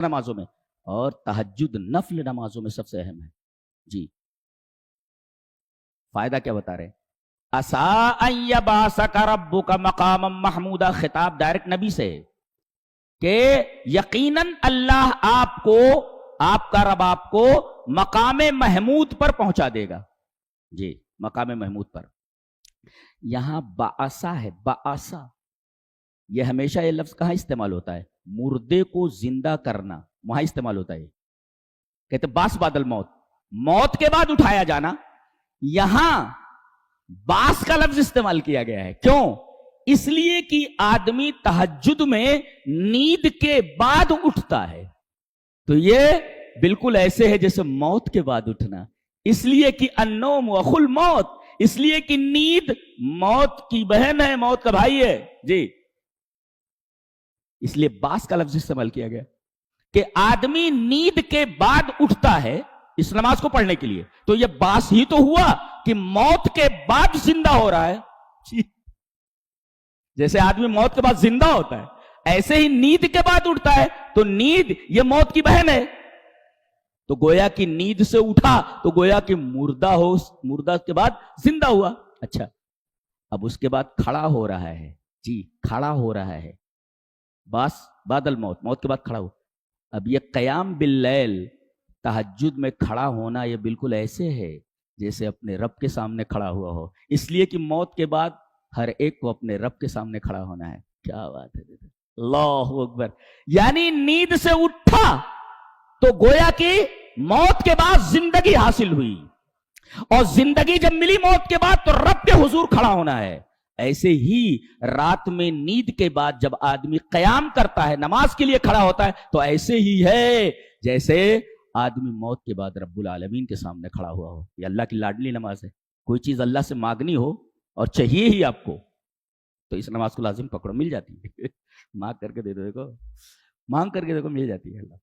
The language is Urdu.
نمازوں میں، اور تہجد نفل نمازوں میں سب سے اہم ہے. جی فائدہ کیا بتا رہے ہیں؟ عسا ان یبعثک ربک مقاما محمودا، خطاب ڈائریکٹ نبی سے کہ یقیناً اللہ آپ کو، آپ کا رب آپ کو مقام محمود پر پہنچا دے گا. جی مقام محمود پر. یہاں بعثا ہے، بعثا، یہ ہمیشہ یہ لفظ کہاں استعمال ہوتا ہے؟ مردے کو زندہ کرنا، وہاں استعمال ہوتا ہے. کہتے باس بعد الموت، موت کے بعد اٹھایا جانا. یہاں باس کا لفظ استعمال کیا گیا ہے. کیوں؟ اس لیے کہ آدمی تہجد میں نیند کے بعد اٹھتا ہے، تو یہ بالکل ایسے ہے جیسے موت کے بعد اٹھنا. اس لیے کہ النوم اخو الموت، اس لیے کہ نیند موت کی بہن ہے، موت کا بھائی ہے. جی اس لیے باس کا لفظ استعمال کیا گیا کہ آدمی نیند کے بعد اٹھتا ہے اس نماز کو پڑھنے کے لیے. تو یہ باس ہی تو ہوا کہ موت کے بعد زندہ ہو رہا ہے. جیسے آدمی موت کے بعد زندہ ہوتا ہے، ایسے ہی نیند کے بعد اٹھتا ہے. تو نیند یہ موت کی بہن ہے. تو گویا کہ نیند سے اٹھا تو گویا کہ مردہ ہو، مردہ کے بعد زندہ ہوا. اچھا اب اس کے بعد کھڑا ہو رہا ہے. جی کھڑا ہو رہا ہے، باس بعد الموت، موت کے بعد کھڑا ہو. اب یہ قیام باللیل، تہجد میں کھڑا ہونا، یہ بالکل ایسے ہے جیسے اپنے رب کے سامنے کھڑا ہوا ہو. اس لیے کہ موت کے بعد ہر ایک کو اپنے رب کے سامنے کھڑا ہونا ہے. کیا بات ہے، اللہ اکبر. یعنی نیند سے اٹھا تو گویا کہ موت کے بعد زندگی حاصل ہوئی، اور زندگی جب ملی موت کے بعد تو رب کے حضور کھڑا ہونا ہے. ایسے ہی رات میں نیند کے بعد جب آدمی قیام کرتا ہے، نماز کے لیے کھڑا ہوتا ہے، تو ایسے ہی ہے جیسے آدمی موت کے بعد رب العالمین کے سامنے کھڑا ہوا ہو. یہ اللہ کی لاڈلی نماز ہے. کوئی چیز اللہ سے مانگنی ہو اور چاہیے ہی آپ کو، تو اس نماز کو لازم پکڑو، مل جاتی ہے. مانگ کر کے دے دو، دیکھو مانگ کر کے دیکھو مل جاتی ہے. اللہ